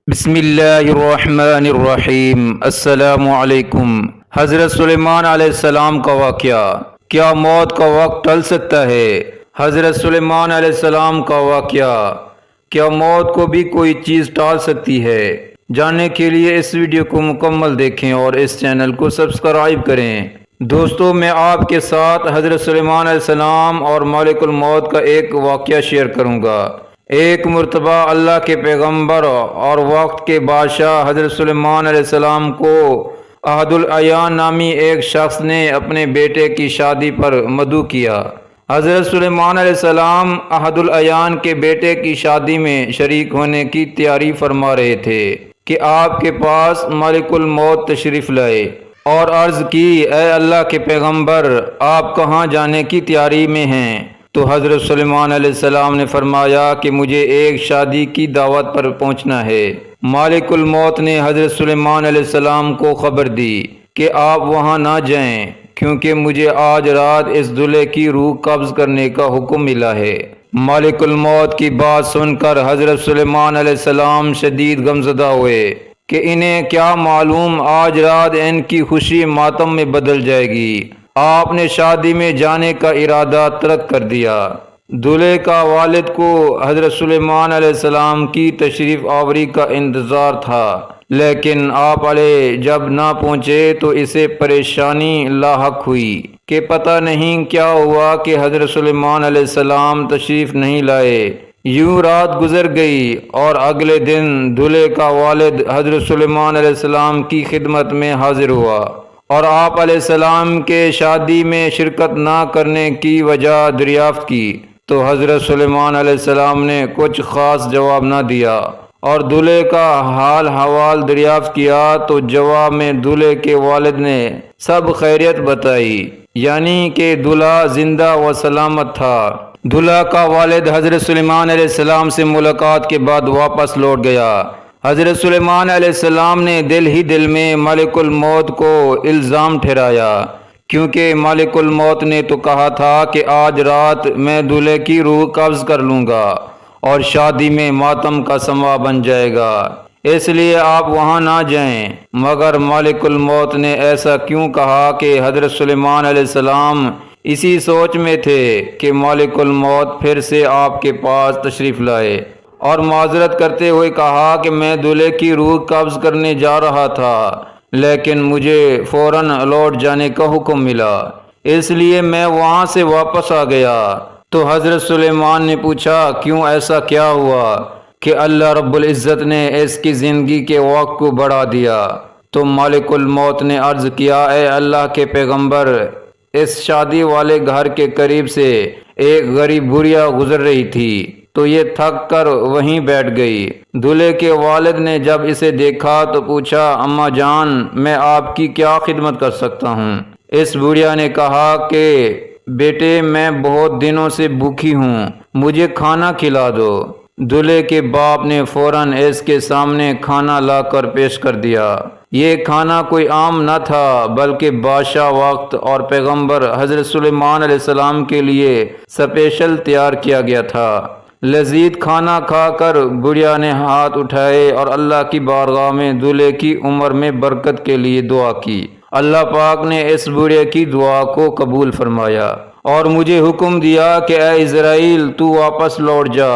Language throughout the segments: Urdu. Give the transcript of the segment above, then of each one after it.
بسم اللہ الرحمن الرحیم۔ السلام علیکم۔ حضرت سلیمان علیہ السلام کا واقعہ۔ کیا موت کا وقت ٹل سکتا ہے؟ حضرت سلیمان علیہ السلام کا واقعہ۔ کیا موت کو بھی کوئی چیز ٹال سکتی ہے؟ جاننے کے لیے اس ویڈیو کو مکمل دیکھیں اور اس چینل کو سبسکرائب کریں۔ دوستو، میں آپ کے ساتھ حضرت سلیمان علیہ السلام اور ملک الموت کا ایک واقعہ شیئر کروں گا۔ ایک مرتبہ اللہ کے پیغمبر اور وقت کے بادشاہ حضرت سلیمان علیہ السلام کو احد الاعیان نامی ایک شخص نے اپنے بیٹے کی شادی پر مدعو کیا۔ حضرت سلیمان علیہ السلام احد الاعیان کے بیٹے کی شادی میں شریک ہونے کی تیاری فرما رہے تھے کہ آپ کے پاس ملک الموت تشریف لائے اور عرض کی، اے اللہ کے پیغمبر، آپ کہاں جانے کی تیاری میں ہیں؟ تو حضرت سلیمان علیہ السلام نے فرمایا کہ مجھے ایک شادی کی دعوت پر پہنچنا ہے۔ مالک الموت نے حضرت سلیمان علیہ السلام کو خبر دی کہ آپ وہاں نہ جائیں، کیونکہ مجھے آج رات اس دلہے کی روح قبض کرنے کا حکم ملا ہے۔ مالک الموت کی بات سن کر حضرت سلیمان علیہ السلام شدید غمزدہ ہوئے کہ انہیں کیا معلوم آج رات ان کی خوشی ماتم میں بدل جائے گی۔ آپ نے شادی میں جانے کا ارادہ ترک کر دیا۔ دولہے کا والد کو حضرت سلیمان علیہ السلام کی تشریف آوری کا انتظار تھا، لیکن آپ علیہ جب نہ پہنچے تو اسے پریشانی لاحق ہوئی کہ پتہ نہیں کیا ہوا کہ حضرت سلیمان علیہ السلام تشریف نہیں لائے۔ یوں رات گزر گئی اور اگلے دن دولہے کا والد حضرت سلیمان علیہ السلام کی خدمت میں حاضر ہوا اور آپ علیہ السلام کے شادی میں شرکت نہ کرنے کی وجہ دریافت کی تو حضرت سلیمان علیہ السلام نے کچھ خاص جواب نہ دیا اور دولہے کا حال حوال دریافت کیا تو جواب میں دولہے کے والد نے سب خیریت بتائی، یعنی کہ دولہا زندہ و سلامت تھا۔ دولہا کا والد حضرت سلیمان علیہ السلام سے ملاقات کے بعد واپس لوٹ گیا۔ حضرت سلیمان علیہ السلام نے دل ہی دل میں ملک الموت کو الزام ٹھہرایا، کیونکہ ملک الموت نے تو کہا تھا کہ آج رات میں دولہے کی روح قبض کر لوں گا اور شادی میں ماتم کا سما بن جائے گا، اس لیے آپ وہاں نہ جائیں۔ مگر ملک الموت نے ایسا کیوں کہا کہ حضرت سلیمان علیہ السلام اسی سوچ میں تھے کہ ملک الموت پھر سے آپ کے پاس تشریف لائے اور معذرت کرتے ہوئے کہا کہ میں دولہے کی روح قبض کرنے جا رہا تھا، لیکن مجھے فوراً لوٹ جانے کا حکم ملا، اس لیے میں وہاں سے واپس آ گیا۔ تو حضرت سلیمان نے پوچھا، کیوں ایسا کیا ہوا کہ اللہ رب العزت نے اس کی زندگی کے وقت کو بڑھا دیا؟ تو مالک الموت نے عرض کیا، اے اللہ کے پیغمبر، اس شادی والے گھر کے قریب سے ایک غریب بڑھیا گزر رہی تھی تو یہ تھک کر وہیں بیٹھ گئی۔ دولہے کے والد نے جب اسے دیکھا تو پوچھا، اماں جان، میں آپ کی کیا خدمت کر سکتا ہوں؟ اس بڑھیا نے کہا کہ بیٹے، میں بہت دنوں سے بھوکی ہوں، مجھے کھانا کھلا دو۔ دولہے کے باپ نے فوراً اس کے سامنے کھانا لا کر پیش کر دیا۔ یہ کھانا کوئی عام نہ تھا بلکہ بادشاہ وقت اور پیغمبر حضرت سلیمان علیہ السلام کے لیے اسپیشل تیار کیا گیا تھا۔ لذیذ کھانا کھا کر بڑھیا نے ہاتھ اٹھائے اور اللہ کی بارگاہ میں دولہے کی عمر میں برکت کے لیے دعا کی۔ اللہ پاک نے اس بڑھے کی دعا کو قبول فرمایا اور مجھے حکم دیا کہ اے اسرائیل، تو واپس لوٹ جا،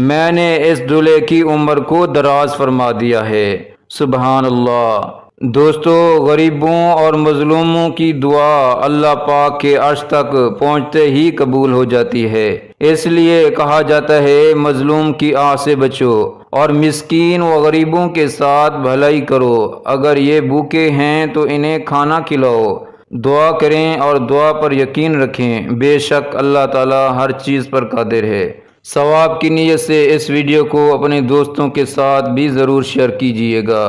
میں نے اس دولہے کی عمر کو دراز فرما دیا ہے۔ سبحان اللہ۔ دوستو، غریبوں اور مظلوموں کی دعا اللہ پاک کے عرش تک پہنچتے ہی قبول ہو جاتی ہے، اس لیے کہا جاتا ہے مظلوم کی آہ سے بچو اور مسکین و غریبوں کے ساتھ بھلائی کرو، اگر یہ بھوکے ہیں تو انہیں کھانا کھلاؤ، دعا کریں اور دعا پر یقین رکھیں، بے شک اللہ تعالی ہر چیز پر قادر ہے۔ ثواب کی نیت سے اس ویڈیو کو اپنے دوستوں کے ساتھ بھی ضرور شیئر کیجیے گا۔